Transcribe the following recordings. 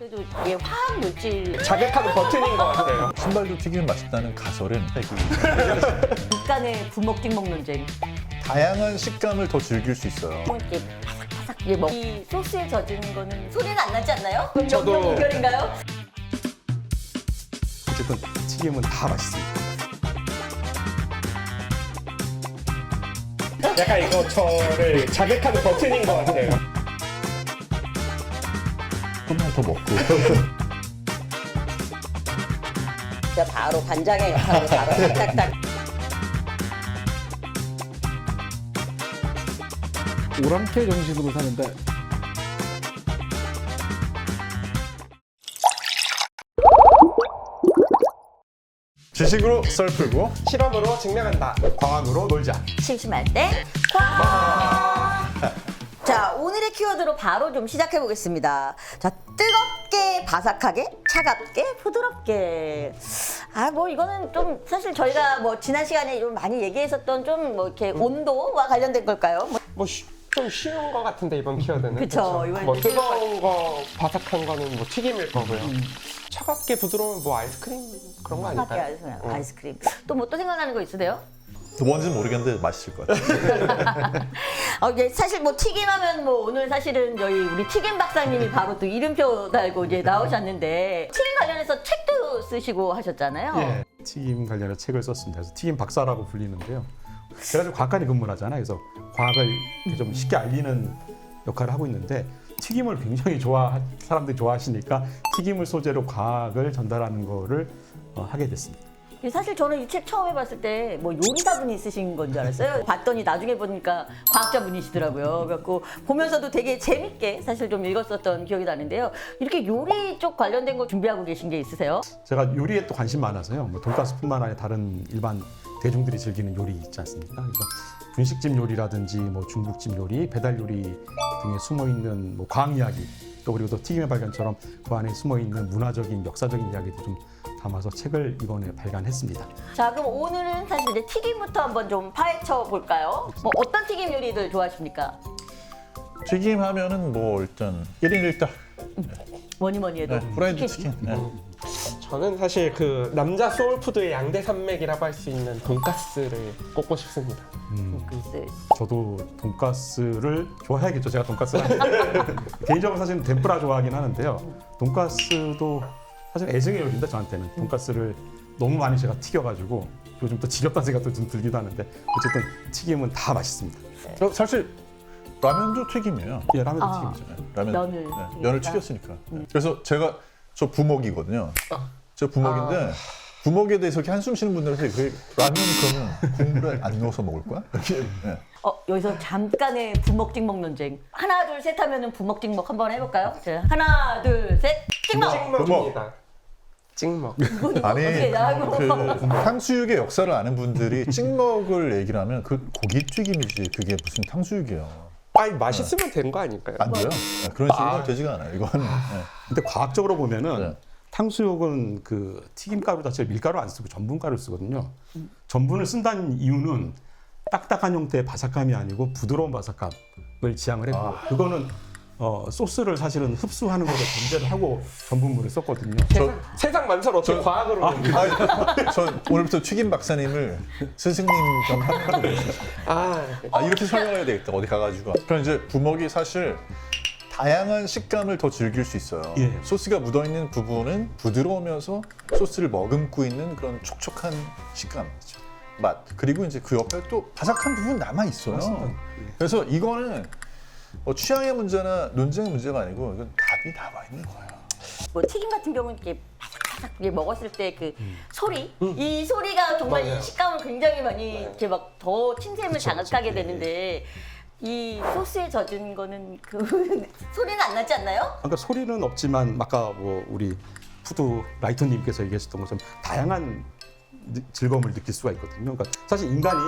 그래도 이게 화학 물질 자극하는 버튼인 것 같아요. 신발도 튀기면 맛있다는 가설은 국간의 부먹찍먹 논쟁. 다양한 식감을 더 즐길 수 있어요. 이렇게 바삭바삭 이게 이 소스에 젖은 거는 소리는 안 나지 않나요? 저도- 명령 이결인가요? 어쨌든 튀김은 다 맛있습니다. 약간 이거 저를 자극하는 버튼인 것 같아요. 조금만 더 먹고. 자, 바로 간장의 역할을 바로 딱딱딱. 오랑캐 정신으로 사는데 지식으로 썰 풀고 실험으로 증명한다. 과학으로 놀자. 심심할 때 과. 자, 오늘의 키워드로 바로 좀 시작해 보겠습니다. 자, 뜨겁게 바삭하게, 차갑게 부드럽게. 아, 뭐 이거는 좀 사실 저희가 뭐 지난 시간에 좀 많이 얘기했었던 좀 뭐 이렇게 온도와 관련된 걸까요? 뭐 좀 쉬운 것 같은데 이번 키워드는. 그쵸, 이번엔 뭐 좀 뜨거운 거, 바삭한 거는 뭐 튀김일 거고요. 차갑게 부드러운 뭐 아이스크림 그런 거 차갑게 아닐까요? 아이스크림. 또 뭐 또 생각나는 거 있으세요? 뭔지는 모르겠는데 맛있을 것 같아요. 예, 사실 뭐 튀김하면 뭐 오늘 사실은 저희 우리 튀김 박사님이 바로 또 이름표 달고 이제 나오셨는데 튀김 관련해서 책도 쓰시고 하셨잖아요. 예, 튀김 관련해서 책을 썼습니다. 그래서 튀김 박사라고 불리는데요. 제가 좀 과학관에 근무를 하잖아요. 그래서 과학을 이렇게 좀 쉽게 알리는 역할을 하고 있는데 튀김을 굉장히 사람들이 좋아하시니까 튀김을 소재로 과학을 전달하는 거를 하게 됐습니다. 사실 저는 이 책 처음 해봤을 때 뭐 요리사분이 쓰신 건 줄 알았어요. 봤더니 나중에 보니까 과학자분이시더라고요. 그래갖고 보면서도 되게 재밌게 사실 좀 읽었었던 기억이 나는데요. 이렇게 요리 쪽 관련된 거 준비하고 계신 게 있으세요? 제가 요리에 또 관심 많아서요. 뭐 돈가스뿐만 아니라 다른 일반 대중들이 즐기는 요리 있지 않습니까? 그래서 분식집 요리라든지 뭐 중국집 요리, 배달 요리 등에 숨어 있는 뭐 과학 이야기, 또 그리고 또 튀김의 발견처럼 그 안에 숨어 있는 문화적인, 역사적인 이야기도 좀 담아서 책을 이번에 발간했습니다. 자, 그럼 오늘은 사실 이제 튀김부터 한번 좀 파헤쳐 볼까요? 뭐 어떤 튀김 요리들 좋아하십니까? 튀김 하면은 뭐 일단 1인 1닭. 뭐니 뭐니 해도 프라이드 치킨. 네. 저는 사실 그 남자 소울푸드의 양대 산맥이라고 할 수 있는 돈가스를 꼽고 싶습니다. 글쎄. 저도 돈가스를 좋아해야겠죠. 제가 돈가스를 개인적으로 사실 덴푸라 좋아하긴 하는데요. 돈가스도 사실 애정의 요리인데 저한테는 돈가스를 너무 많이 제가 튀겨가지고 요즘 또 지겹다는 생각도 좀 들기도 하는데 어쨌든 튀김은 다 맛있습니다. 사실 라면도 튀김이에요. 예, 라면도 아. 튀김이잖아요. 라면. 면을 면을 튀기니까. 튀겼으니까. 그래서 저 부먹이거든요. 저 부먹인데 부먹에 대해서 이렇게 한숨 쉬는 분들한테 그 라면 그러면 국물에 안 넣어서 먹을 거야? 이렇게. 네. 여기서 잠깐의 부먹찍먹 논쟁. 하나 둘 셋 하면은 부먹찍먹 한번 해볼까요? 자, 하나 둘 셋 찍먹. 찍먹입니다. 찍먹. 아니 어떻게 나하고 그 탕수육의 역사를 아는 분들이 찍먹을 얘기를 하면 그 고기 튀김이지 그게 무슨 탕수육이에요. 아니 맛있으면 된 거 아닐까요? 안 돼요. 네, 그런 식으로 되지가 않아요. 이거는. 네. 근데 과학적으로 보면은 네. 탕수육은 그 튀김가루 자체를 밀가루 안 쓰고 전분가루 쓰거든요. 전분을 쓴다는 이유는 딱딱한 형태의 바삭함이 아니고 부드러운 바삭함을 지향을 했고 그거는 소스를 사실은 흡수하는 거를 전제를 하고 전분물을 썼거든요. 세상 만사를 어떻게 과학으로 전 오늘부터 튀김 박사님을 스승님 좀 하고 있어요. 이렇게 설명해야 되겠다. 어디 가가지고. 그럼 이제 부먹이 사실 다양한 식감을 더 즐길 수 있어요. 예. 소스가 묻어있는 부분은 부드러우면서 소스를 머금고 있는 그런 촉촉한 식감, 맛. 그리고 이제 그 옆에 또 바삭한 부분 남아 있어요. 맞습니다. 그래서 이거는 취향의 문제나 논쟁의 문제가 아니고 이건 답이 나와 있는 거예요. 뭐 튀김 같은 경우는 이렇게 바삭바삭 이게 먹었을 때 그 소리, 이 소리가 정말 맞아요. 이 식감을 굉장히 많이 이렇게 막 더 침샘을 자극하게 되는데 이 소스에 젖은 거는 그 소리는 안 나지 않나요? 그러니까 소리는 없지만 아까 뭐 우리 푸드 라이터님께서 얘기하셨던 것처럼 다양한 즐거움을 느낄 수가 있거든요. 그러니까 사실 인간이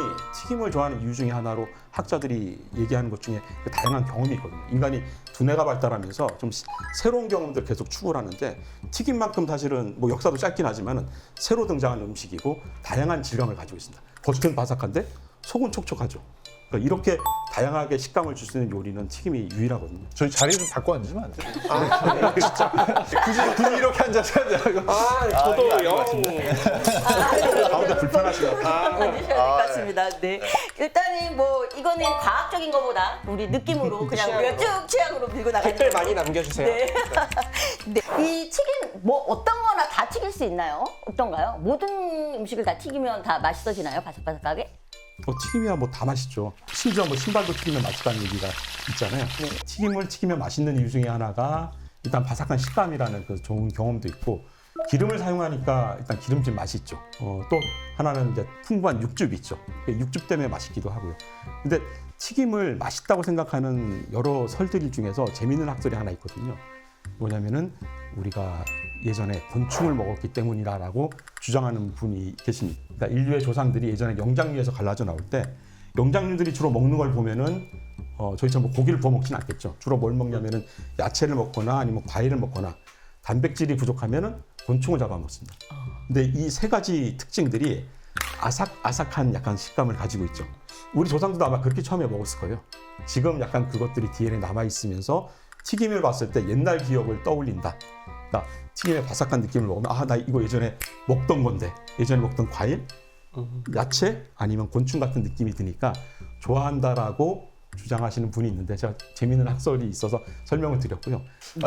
튀김을 좋아하는 이유 중에 하나로 학자들이 얘기하는 것 중에 그 다양한 경험이 있거든요. 인간이 두뇌가 발달하면서 좀 새로운 경험들을 계속 추구를 하는데 튀김만큼 사실은 뭐 역사도 짧긴 하지만은 새로 등장한 음식이고 다양한 질감을 가지고 있습니다. 겉은 바삭한데 속은 촉촉하죠. 그러니까 이렇게 다양하게 식감을 줄 수 있는 요리는 튀김이 유일하거든요. 저희 자리 좀 바꿔 앉으면 안 돼요? 굳이 이렇게 앉아서 하자고. 저도 이거 아닌 것 영. 같은데. 가운데 불편하시면 앉으셔야 될 것 같습니다. 네. 일단은 뭐 이거는 과학적인 것보다 우리 느낌으로 그냥 우리가 쭉 취향으로 밀고 나가는 댓글 걸로. 많이 남겨주세요. 네. 네. 이 튀김 뭐 어떤 거나 다 튀길 수 있나요? 어떤가요? 모든 음식을 다 튀기면 다 맛있어지나요? 바삭바삭하게? 튀김이야 뭐 다 맛있죠. 심지어 뭐 신발도 튀기면 맛있다는 얘기가 있잖아요. 튀김을 튀기면 맛있는 이유 중에 하나가 일단 바삭한 식감이라는 그 좋은 경험도 있고 기름을 사용하니까 일단 기름진 맛이 있죠. 또 하나는 이제 풍부한 육즙이 있죠. 육즙 때문에 맛있기도 하고요. 근데 튀김을 맛있다고 생각하는 여러 설들 중에서 재미있는 학설이 하나 있거든요. 뭐냐면은 우리가 예전에 곤충을 먹었기 때문이라고 주장하는 분이 계십니다. 그러니까 인류의 조상들이 예전에 영장류에서 갈라져 나올 때 영장류들이 주로 먹는 걸 보면은 저희처럼 뭐 고기를 구워 먹지는 않겠죠. 주로 뭘 먹냐면은 야채를 먹거나 아니면 과일을 먹거나 단백질이 부족하면은 곤충을 잡아 먹습니다. 근데 이 세 가지 특징들이 아삭아삭한 약간 식감을 가지고 있죠. 우리 조상들도 아마 그렇게 처음에 먹었을 거예요. 지금 약간 그것들이 DNA에 남아 있으면서 튀김을 봤을 때 옛날 기억을 떠올린다. 그러니까 튀김의 바삭한 느낌을 먹으면 나 이거 예전에 먹던 건데, 예전에 먹던 과일, 야채 아니면 곤충 같은 느낌이 드니까 좋아한다라고 주장하시는 분이 있는데 제가 재미있는 학설이 있어서 설명을 드렸고요.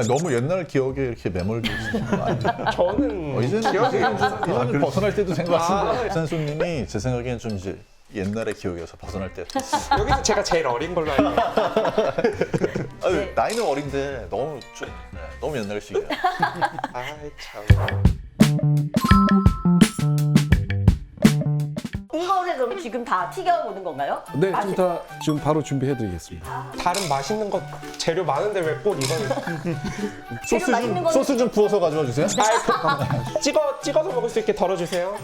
너무 옛날 기억에 이렇게 매몰되어 있는 거 아니에요? 저는 이제는 기억이 이제는 벗어날 때도 된 것 같은데 산소님이 제 생각에는 좀 이제 옛날의 기억이어서 벗어날 때. 여기서 제가 제일 어린 걸로 알고 있어요. 나이는 어린데 너무 좀 너무 옛날식이야. 아이 참. 이거를 그럼 지금 다 튀겨보는 건가요? 네, 좀 다 지금 바로 준비해드리겠습니다. 다른 맛있는 거 재료 많은데 왜 꼭 이건? 재료 맛있는 거는 소스 좀 부어서 가져와 주세요. 찍어서 먹을 수 있게 덜어주세요.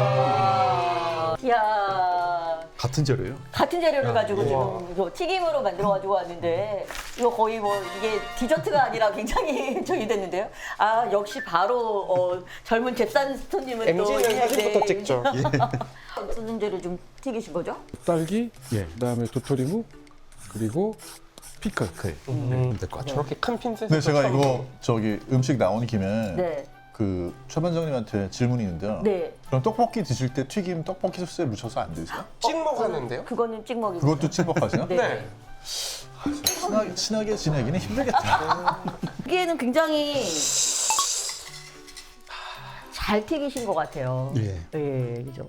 우와. 이야. 같은 재료예요. 같은 재료를 가지고 우와. 지금 이거 튀김으로 만들어 가지고 왔는데 이거 거의 뭐 이게 디저트가 아니라 굉장히 저기 됐는데요. 아 역시 바로 젊은 잽산 스토님은 또 MG는 사진부터 찍죠. 무슨 재료 좀 튀기신 거죠? 딸기, 예. 그다음에 도토리묵, 그리고 피클. 될것 같아요. 저렇게 큰 핀셋. 근데 제가 이거 저기 음식 나온 김에 네. 그 최반장님한테 질문이 있는데요. 네. 그럼 떡볶이 드실 때 튀김 떡볶이 소스에 묻혀서 안 드세요? 찍먹하는데요? 그거는 찍먹이. 그것도 친박하세요? 네. 네. 친하게 지내기는 힘들겠다. 여기에는 굉장히 잘 튀기신 것 같아요. 예. 예, 그죠.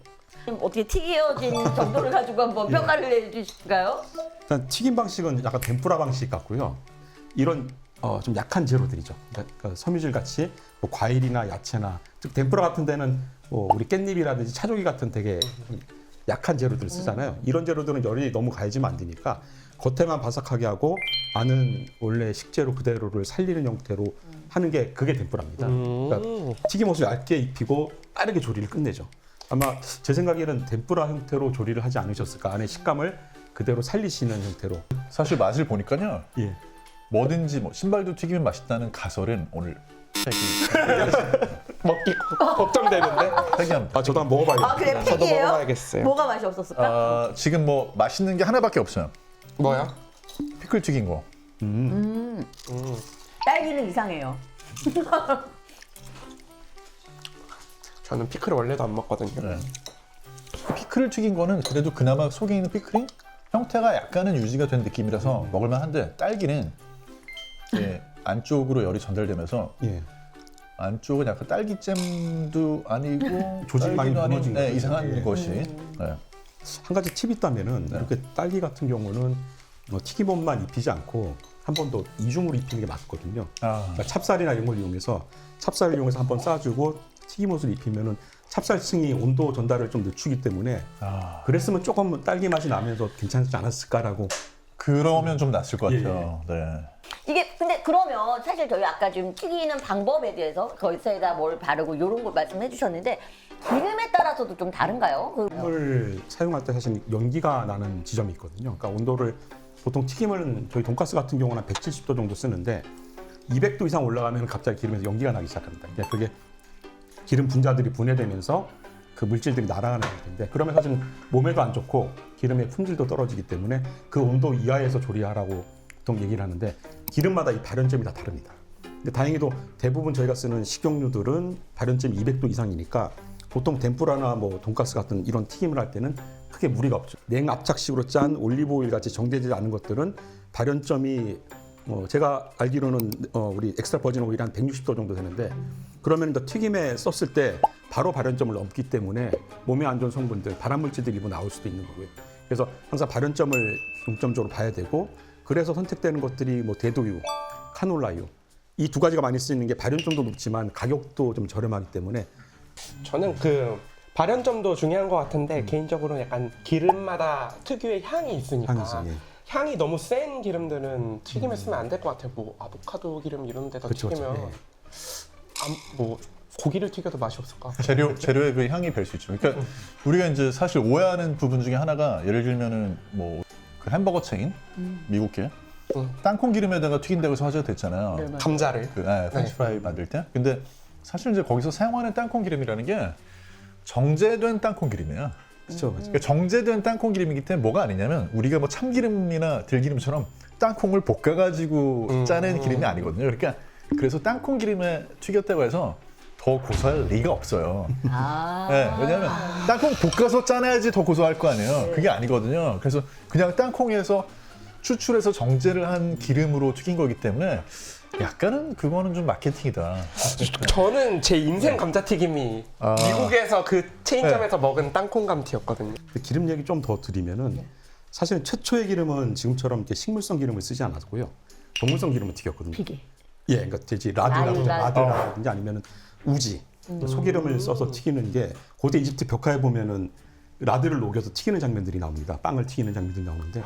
어떻게 튀겨진 정도를 가지고 한번 평가를 해주실까요? 일단 튀김 방식은 약간 덴푸라 방식 같고요. 이런 좀 약한 재료들이죠. 그러니까 섬유질 같이 뭐 과일이나 야채나 즉 덴푸라 같은 데는 뭐 우리 깻잎이라든지 차조기 같은 되게 약한 재료들을 쓰잖아요. 이런 재료들은 열이 너무 가해지면 안 되니까 겉에만 바삭하게 하고 안은 원래 식재료 그대로를 살리는 형태로 하는 게 그게 덴푸라입니다. 그러니까 튀김옷을 얇게 입히고 빠르게 조리를 끝내죠. 아마 제 생각에는 덴푸라 형태로 조리를 하지 않으셨을까. 안에 식감을 그대로 살리시는 형태로. 사실 맛을 보니까요. 예. 뭐든지 뭐 신발도 튀기면 맛있다는 가설은 오늘 먹기 걱정되는데. 폐기합니다. 저도 한번 먹어봐야겠어요. 아 그래 저도 팩이에요? 먹어봐야겠어요. 뭐가 맛이 없었을까? 지금 뭐 맛있는 게 하나밖에 없어요. 뭐야? 피클 튀긴 거. 딸기는 이상해요. 저는 피클을 원래도 안 먹거든요. 네. 피클을 튀긴 거는 그래도 그나마 속에 있는 피클이 형태가 약간은 유지가 된 느낌이라서 먹을만한데 딸기는 안쪽으로 열이 전달되면서 예. 안쪽은 약간 딸기잼도 아니고 조직이 많이 딸기도 아닌, 무너진 거죠. 이상한 예. 것이. 네. 한 가지 팁이 있다면은 이렇게 딸기 같은 경우는 뭐 튀김옷만 입히지 않고 한 번 더 이중으로 입히는 게 맞거든요. 그러니까 찹쌀이나 이런 걸 이용해서 찹쌀을 이용해서 한 번 싸주고 튀김옷을 입히면은 찹쌀층이 온도 전달을 좀 늦추기 때문에 그랬으면 조금 딸기 맛이 나면서 괜찮지 않았을까라고. 그러면 좀 낫을 것 같아요. 네. 이게 근데 그러면 사실 저희 아까 좀 튀기는 방법에 대해서 거기에다 뭘 바르고 이런 걸 말씀해 주셨는데 기름에 따라서도 좀 다른가요? 을 사용할 때 사실 연기가 나는 지점이 있거든요. 그러니까 온도를 보통 튀김은 저희 돈가스 같은 경우는 한 170도 정도 쓰는데 200도 이상 올라가면 갑자기 기름에서 연기가 나기 시작합니다. 그러니까 그게 기름 분자들이 분해되면서 그 물질들이 날아가는 텐데 그러면 사실 몸에도 안 좋고 기름의 품질도 떨어지기 때문에 그 온도 이하에서 조리하라고 보통 얘기를 하는데 기름마다 이 발연점이 다 다릅니다. 근데 다행히도 대부분 저희가 쓰는 식용유들은 발연점이 200도 이상이니까 보통 덴푸라나 뭐 돈가스 같은 이런 튀김을 할 때는 크게 무리가 없죠. 냉압착식으로 짠 올리브 오일 같이 정제되지 않은 것들은 발연점이 제가 알기로는 우리 엑스트라 버진 오일이 한 160도 정도 되는데 그러면 또 튀김에 썼을 때 바로 발연점을 넘기 때문에 몸에 안 좋은 성분들, 발암물질들이 일부 나올 수도 있는 거고요. 그래서 항상 발연점을 중점적으로 봐야 되고 그래서 선택되는 것들이 뭐 대두유, 카놀라유 이 두 가지가 많이 쓰이는 게 발연점도 높지만 가격도 좀 저렴하기 때문에 저는 그 발연점도 중요한 것 같은데 개인적으로 약간 기름마다 특유의 향이 있으니까 향이죠, 예. 향이 너무 센 기름들은 튀김에 쓰면 안 될 것 같아요. 뭐 아보카도 기름 이런 데다 그쵸, 튀기면 그쵸, 뭐 고기를 튀겨도 맛이 없을 것 같아요. 재료의 그 향이 별 수 있죠. 그러니까 우리가 이제 사실 오해하는 부분 중에 하나가 예를 들면은 뭐 그 햄버거 체인 미국계 땅콩 기름에다가 튀긴다고 해서 화제가 됐잖아요. 네, 감자를. 프렌치 프라이 만들 때. 근데 사실 이제 거기서 사용하는 땅콩 기름이라는 게 정제된 땅콩 기름이에요. 그렇죠. 그러니까 정제된 땅콩 기름이기 때문에 뭐가 아니냐면 우리가 뭐 참기름이나 들기름처럼 땅콩을 볶아가지고 짜낸 기름이 아니거든요. 그러니까 그래서 땅콩 기름에 튀겼다고 해서 더 고소할 리가 없어요. 네, 왜냐하면 땅콩 볶아서 짜내야지 더 고소할 거 아니에요. 그게 아니거든요. 그래서 그냥 땅콩에서 추출해서 정제를 한 기름으로 튀긴 거기 때문에 약간은 그거는 좀 마케팅이다. 저는 제 인생 감자튀김이 미국에서 그 체인점에서 먹은 땅콩감튀였거든요. 기름 얘기 좀 더 드리면은 사실은 최초의 기름은 지금처럼 이렇게 식물성 기름을 쓰지 않았고요. 동물성 기름을 튀겼거든요. 튀기. 예, 그러니까 돼지 라드라든지 라드. 아니면 우지 소기름을 써서 튀기는 게 고대 이집트 벽화에 보면은 라드를 녹여서 튀기는 장면들이 나옵니다. 빵을 튀기는 장면들이 나오는데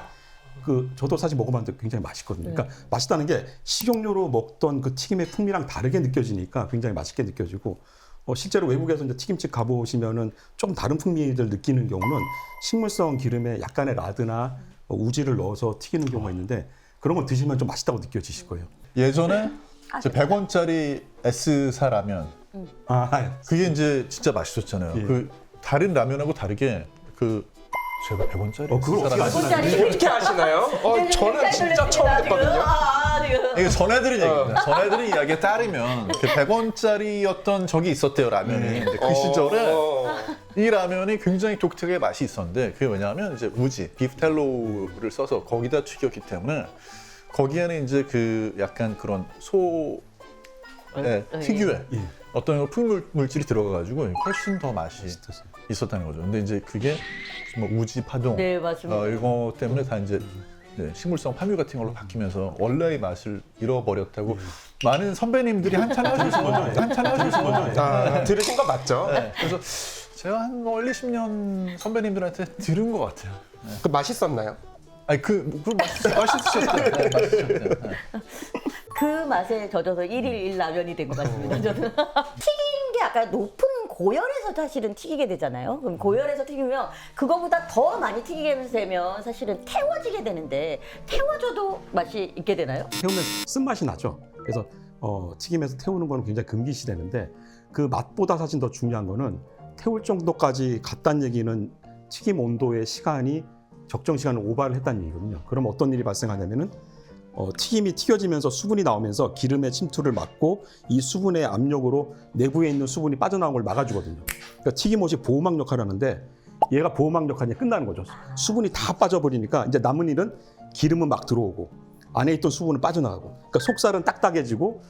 저도 사실 먹어봤는데 굉장히 맛있거든요. 그러니까 맛있다는 게 식용유로 먹던 그 튀김의 풍미랑 다르게 느껴지니까 굉장히 맛있게 느껴지고 실제로 외국에서 이제 튀김집 가보시면은 좀 다른 풍미를 느끼는 경우는 식물성 기름에 약간의 라드나 우지를 넣어서 튀기는 경우가 있는데 그런 거 드시면 좀 맛있다고 느껴지실 거예요. 예전에 100원짜리 S사 라면 그게 이제 진짜 맛있었잖아요. 예. 그 다른 라면하고 다르게 제가 100원짜리 그걸 어떻게 아시나요? 어떻게 아시나요? 저는 진짜 처음 듣거든요. 이게 전해드린 얘기입니다. 전해드린 이야기에 따르면 100원짜리였던 적이 있었대요, 라면이. 근데 그 시절에 이 라면이 굉장히 독특하게 맛이 있었는데 그게 왜냐하면 이제 우지, 비프텔로를 써서 거기다 튀겼기 때문에 거기에는 이제 그 약간 그런 소 특유의 어떤 풍물질이 들어가가지고 훨씬 더 맛이 있었다는 거죠. 근데 이제 그게 뭐 우지 파동, 네, 맞습니다. 이거 때문에 다 이제 식물성 함유 같은 걸로 바뀌면서 원래의 맛을 잃어버렸다고 많은 선배님들이 한탄하시는 거죠. 들으신 거 맞죠? 네, 그래서 제가 한 1, 20년 선배님들한테 들은 것 같아요. 그 맛있었나요? 아니 맛있으셨죠. 네, 맛있으셨죠. 네. 그 맛에 젖어서 1일 1라면이 된 것 같습니다. 저는 튀긴 게 아까 높은 고열에서 사실은 튀기게 되잖아요. 그럼 고열에서 튀기면 그거보다 더 많이 튀기게 되면 사실은 태워지게 되는데 태워져도 맛이 있게 되나요? 태우면 쓴맛이 나죠. 그래서 튀김에서 태우는 거는 굉장히 금기시되는데 그 맛보다 사실 더 중요한 거는 태울 정도까지 갔다는 얘기는 튀김 온도의 시간이 적정 시간을 오버를 했다는 얘기거든요. 그럼 어떤 일이 발생하냐면은 튀김이 튀겨지면서 수분이 나오면서 기름의 침투를 막고 이 수분의 압력으로 내부에 있는 수분이 빠져나온 걸 막아주거든요. 그러니까 튀김옷이 보호막 역할을 하는데 얘가 보호막 역할이 끝나는 거죠. 수분이 다 빠져버리니까 이제 남은 일은 기름은 막 들어오고 안에 있던 수분은 빠져나가고 그러니까 속살은 딱딱해지고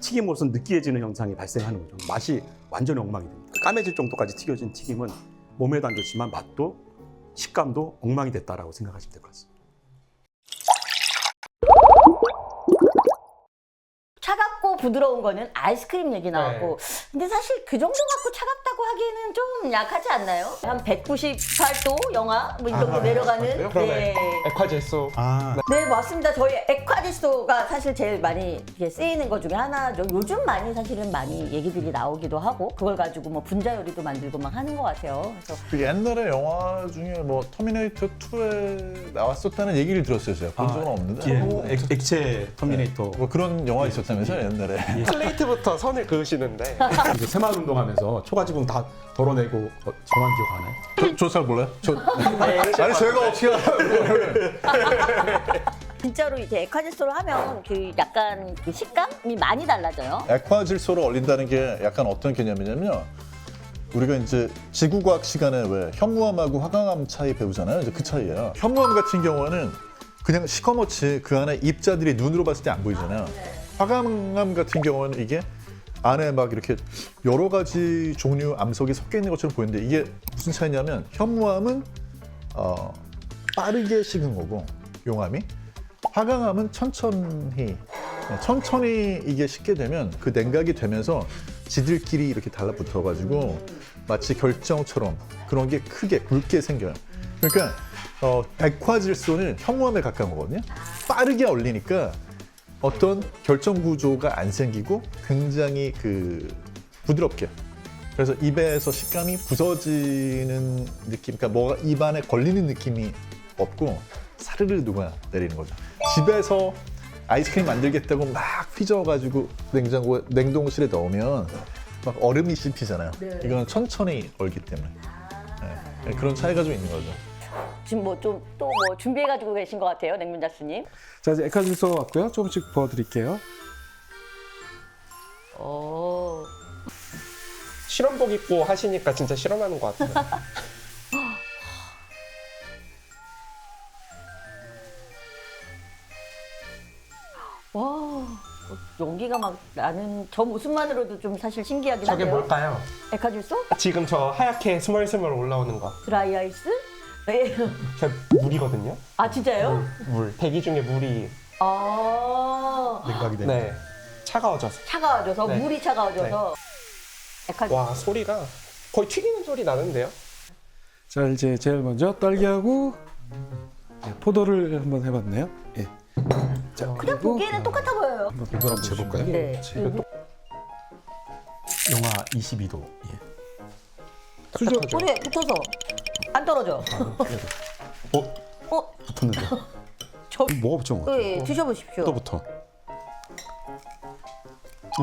튀김옷은 느끼해지는 현상이 발생하는 거죠. 맛이 완전히 엉망이 됩니다. 까매질 정도까지 튀겨진 튀김은 몸에도 안 좋지만 맛도 식감도 엉망이 됐다라고 생각하시면 될 것 같습니다. 차갑고 부드러운 거는 아이스크림 얘기 나왔고 근데 사실 그 정도 갖고 차갑다고 하기에는 좀 약하지 않나요? 한 198도 영하 뭐 이 정도 내려가는 그러네. 에콰질소. 네 맞습니다. 저희 에콰질소가 사실 제일 많이 이게 쓰이는 것 중에 하나죠. 요즘 많이 사실은 많이 얘기들이 나오기도 하고 그걸 가지고 뭐 분자 요리도 만들고 막 하는 것 같아요. 그래서 그 옛날에 영화 중에 뭐 터미네이터 2에 나왔었다는 얘기를 들었어요. 제가 본 적은 없는데. 예, 액체 터미네이터 뭐 그런 영화 있었다면서요, 옛날에. 슬레이트부터 선을 그으시는데 이제 새마을 운동하면서 초가지붕 다 덜어내고 저만 기억하나요? 저 잘 몰라요? 아니 제가 어떻게 알아요? 진짜로 이제 에콰질소를 하면 그 약간 그 식감이 많이 달라져요. 액화질소를 얼린다는 게 약간 어떤 개념이냐면 우리가 이제 지구과학 시간에 왜 현무암하고 화강암 차이 배우잖아요. 이제 그 차이예요. 현무암 같은 경우는 그냥 시커멓지 그 안에 입자들이 눈으로 봤을 때 안 보이잖아요. 화강암 같은 경우는 이게 안에 막 이렇게 여러 가지 종류 암석이 섞여 있는 것처럼 보이는데 이게 무슨 차이냐면 현무암은 빠르게 식은 거고 용암이 화강암은 천천히 이게 식게 되면 그 냉각이 되면서 지들끼리 이렇게 달라붙어가지고 마치 결정처럼 그런 게 크게 굵게 생겨요. 그러니까 액화질소는 현무암에 가까운 거거든요. 빠르게 얼리니까 어떤 결정 구조가 안 생기고 굉장히 그 부드럽게. 그래서 입에서 식감이 부서지는 느낌, 그러니까 뭐가 입안에 걸리는 느낌이 없고 사르르 녹아 내리는 거죠. 집에서 아이스크림 만들겠다고 막 휘저어가지고 냉동실에 넣으면 막 얼음이 씹히잖아요. 이건 천천히 얼기 때문에 네, 그런 차이가 좀 있는 거죠. 지금 뭐 좀 또 뭐 준비해가지고 계신 것 같아요, 냉면자스님. 자, 이제 에콰질소 왔고요. 조금씩 부어드릴게요. 오. 실험복 입고 하시니까 진짜 실험하는 것 같아요. 와, 연기가 막 나는 저 모습만으로도 좀 사실 신기하긴 저게 한데요. 뭘까요? 에콰질소? 지금 저 하얗게 스멀스멀 올라오는 거. 드라이 아이스? 네. 저 물이거든요. 아 진짜요? 물. 대기 중에 물이 아 냉각이 되는 네 차가워져서. 차가워져서 네. 물이 차가워져서 에콰질소. 와 소리가 거의 튀기는 소리 나는데요. 자, 이제 제일 먼저 딸기하고 포도를 한번 해봤네요. 예. 자, 그냥 그리고 보기에는 똑같아 보여요. 한번 이걸 한번 재볼까요? 네. 영하 22도. 예. 수저 소리에 붙어서 안 떨어져. 붙었는데. 저 뭐가 붙은 것 같아? 네, 드셔보십시오. 또 붙어.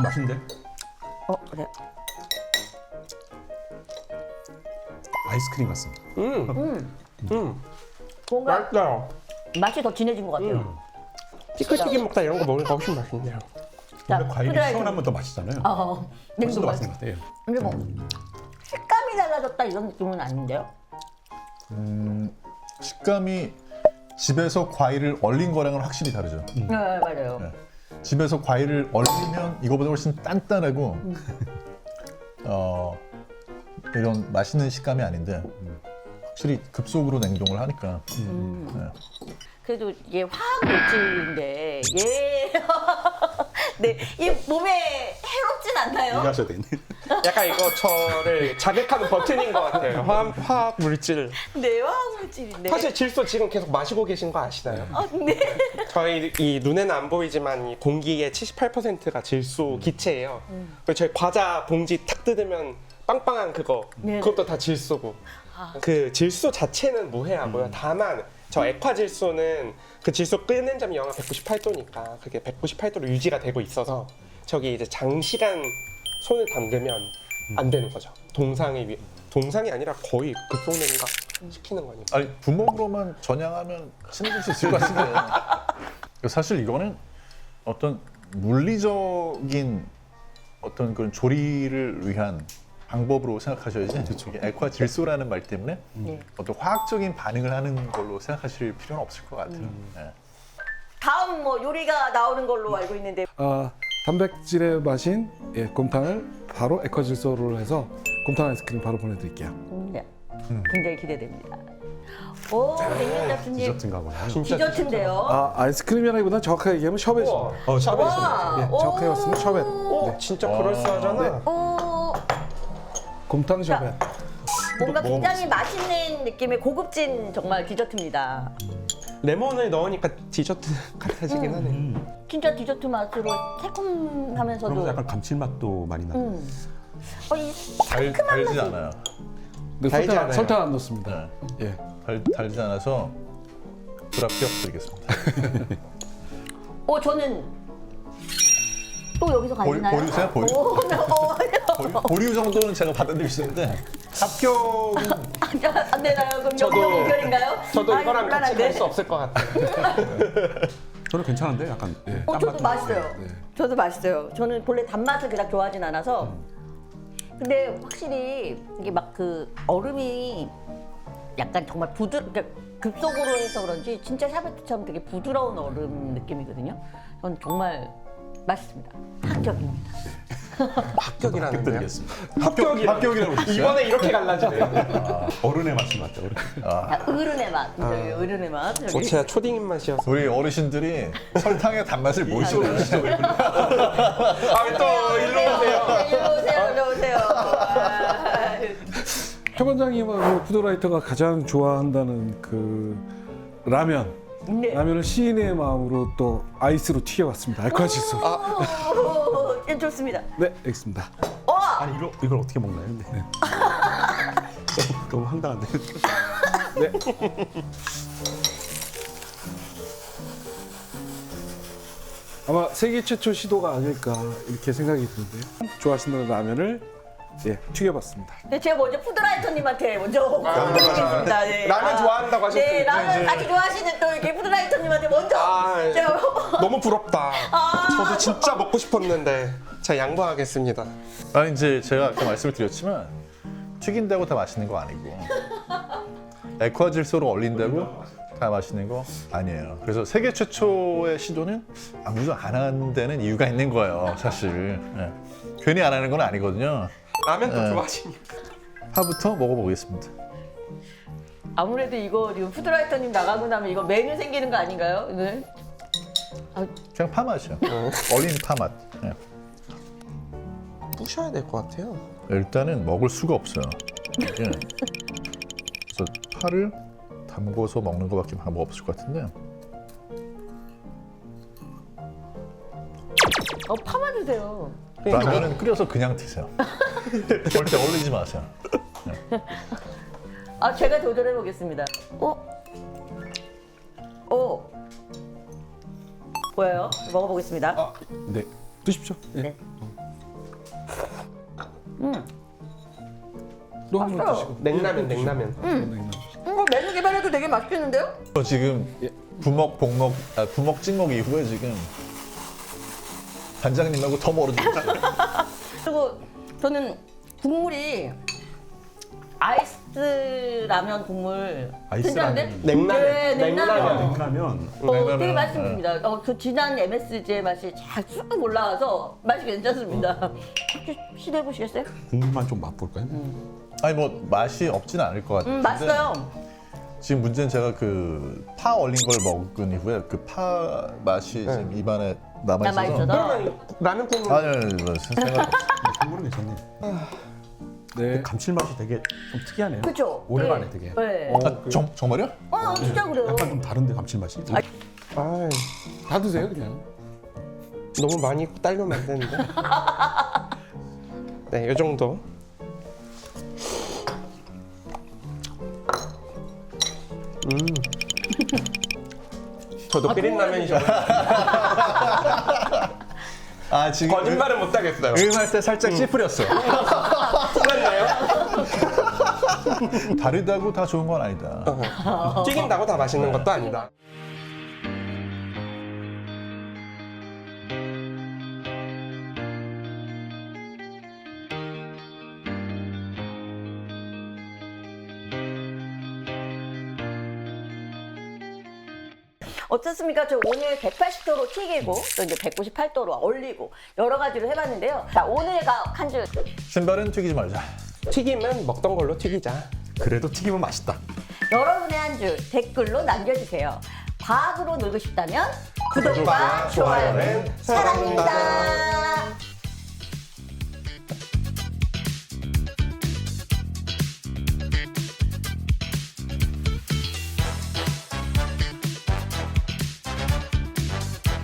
맛있는데? 그래. 아이스크림 같습니다. 뭔가 맛있어요. 맛이 더 진해진 것 같아요. 피클튀김 먹다 이런 거 먹으니까 훨씬 맛있네요. 자, 원래 과일이 후라이드. 시원하면 더 맛있잖아요. 훨씬 훨씬 냉동 더 맛. 맛있는 것 같아요. 근데 뭐 식감이 달라졌다 이런 느낌은 아닌데요? 식감이 집에서 과일을 얼린 거랑은 확실히 다르죠. 네 맞아요. 네. 집에서 과일을 얼리면 이거보다 훨씬 단단하고 이런 맛있는 식감이 아닌데 확실히 급속으로 냉동을 하니까 네. 그래도 이게 화학 물질인데 네, 이 몸에 해롭진 않나요? 얘기하셔야 되겠네. 약간 이거 저를 자극하는 버튼인 것 같아요. 화학 물질. 네, 화학 물질인데. 사실 질소 지금 계속 마시고 계신 거 아시나요? 네. 저희 이 눈에는 안 보이지만 이 공기의 78%가 질소 기체예요. 그리고 저희 과자 봉지 탁 뜯으면 빵빵한 그거, 네네. 그것도 다 질소고. 그 질소 자체는 무해하고요. 다만 저 액화질소는 그 질소 끄는 점이 영하 198도니까 그게 198도로 유지가 되고 있어서 저기 이제 장시간 손을 담그면 안 되는 거죠. 동상이 아니라 거의 급속 냉각 시키는 거니까. 아니 부먹으로만 전향하면 친해질 수 있을 것 같은데 사실 이거는 어떤 물리적인 어떤 그런 조리를 위한 방법으로 생각하셔야지 이게 액화질소라는 말 때문에 어떤 화학적인 반응을 하는 걸로 생각하실 필요는 없을 것 같아요. 네. 다음 뭐 요리가 나오는 걸로 알고 있는데 단백질의 맛인 곰탕을 바로 에콰질소로 해서 곰탕 아이스크림 바로 보내드릴게요. 네. 굉장히 기대됩니다. 오, 네, 셰프님. 디저트인가 보네요. 진짜 디저트인데요. 아, 아이스크림이라기보다는 정확하게 얘기하면 셔벳입니다. 와, 예, 정확하게 봤으면 셔벳. 오, 진짜 그럴싸하잖아. 오, 곰탕 셔벳. 뭔가 굉장히 맛있는 느낌의 고급진 정말 디저트입니다. 레몬을 넣으니까 디저트 같아지긴 하네. 진짜 디저트 맛으로 그러면서 새콤하면서도 약간 감칠맛도 많이 나요. 이 달지 않아요. 근데 달지 않아요. 설탕 안 넣습니다. 네. 예. 달지 않아서 불합격 드리겠습니다. 저는 또 여기서 가시나요? 보류세요? 보류? 보류 정도는 제가 받아들일 수 있는데 합격은 안 되나요? 그럼 저도- 영영 이별인가요? 저도 아, 이거랑 같이 곤란한데. 갈 수 없을 것 같아요. 저는 괜찮은데 약간 저도 맛있어요. 네. 저도 맛있어요. 저는 본래 단맛을 그닥 좋아하진 않아서. 근데 확실히 이게 막 그 얼음이 약간 정말 그러니까 급속으로 해서 그런지 진짜 샤베트처럼 되게 부드러운 얼음 느낌이거든요. 저는 정말 맛있습니다. 합격입니다. 합격이라는데요? 드리겠습니다. 합격이라고 그랬어요? 이번에 이렇게 갈라지네요. 어른의 맛이 맞죠. 어른의 맛, 저기 어른의 맛. 저기. 제가 초딩 입맛이어서. 우리 어르신들이 설탕의 단맛을 모르시죠? 또 일로 오세요. 일로 오세요, 일로 오세요. 최 관장님은 푸드라이터가 가장 좋아한다는 그 라면. 네. 라면을 시인의 마음으로 또 아이스로 튀겨왔습니다. 알코올 지수. 예, 좋습니다. 네, 알겠습니다. 아니 이걸 어떻게 먹나요? 네. 너무 황당한데. 네. 아마 세계 최초 시도가 아닐까 이렇게 생각이 드는데요. 좋아하시는 라면을 튀겨봤습니다. 네, 제가 먼저 푸드라이터님한테 먼저 드리겠습니다. 네. 라면 좋아한다고 하셨으니까 네, 라면 이제. 같이 좋아하시는 또 이렇게 푸드라이터님한테 먼저 아, 제가 너무 부럽다. 저도 진짜 먹고 싶었는데 제가 양보하겠습니다. 아니 이제 제가 아까 말씀을 드렸지만 튀긴다고 다 맛있는 거 아니고 액화 질소로 얼린다고 다 맛있는 거 아니에요. 그래서 세계 최초의 시도는 아무도 안 하는 데는 이유가 있는 거예요, 사실. 예. 괜히 안 하는 건 아니거든요. 라면 또 네. 좋아하시니까. 파부터 먹어보겠습니다. 아무래도 이거 지금 푸드라이터님 나가고 나면 이거 메뉴 생기는 거 아닌가요? 네. 그냥 파 맛이요. 얼린 파 맛. 예. 부셔야 될 것 같아요. 일단은 먹을 수가 없어요. 이게. 그래서 파를 담궈서 먹는 것밖에 방법 없을 것 같은데. 파만 주세요. 라면은 끓여서 그냥 드세요. 절대 얼리지 마세요. 제가 도전해 보겠습니다. 뭐예요? 먹어보겠습니다. 네, 드십시오. 예. 네. 또 한 번 맛있어요. 드시고. 냉라면, 냉라면. 이거 메뉴 개발해도 되게 맛있겠는데요? 저 지금 부먹, 복먹, 부먹, 찍먹 이후에 지금 반장님하고 더 멀어지고 있어요. 그리고 저는 국물이 아이스 라면 국물 아이스 괜찮은데? 라면. 냉라면. 네, 냉라면. 냉라면 되게 냉라면. 맛있습니다. 그 진한 MSG의 맛이 쫙 올라와서 맛이 괜찮습니다. 혹시 시도해 보시겠어요? 국물만 좀 맛볼까요? 아니 뭐 맛이 없지는 않을 것 같은데 맛있어요. 지금 문제는 제가 그 파 얼린 걸 먹은 이후에 그 파 맛이 지금 입안에 남아있어서 남아있어서. 그러면 라면 국물. 아니 뭐 생각 국물은 괜찮네. 네. 감칠맛이 되게 좀 특이하네요. 그렇죠? 오래가네 되게. 네. 정말요? 진짜 그래요. 약간 좀 다른데 감칠맛이. 아, 다 드세요 그냥. 너무 많이 딸려면 안 되는데. 네, 이 정도. 저도 끓인 라면이 좋아요. 아 지금 거짓말은 못 하겠어요. 음할 때 살짝 찌푸렸어. 틀렸나요? 다르다고 다 좋은 건 아니다. 튀긴다고 다 맛있는 것도 아니다. 어떻습니까? 저 오늘 180도로 튀기고 또 이제 198도로 얼리고 여러 가지로 해봤는데요. 자, 오늘 한 줄. 신발은 튀기지 말자. 튀김은 먹던 걸로 튀기자. 그래도 튀김은 맛있다. 여러분의 한 줄 댓글로 남겨주세요. 과학으로 놀고 싶다면 구독과 좋아요는 사랑입니다.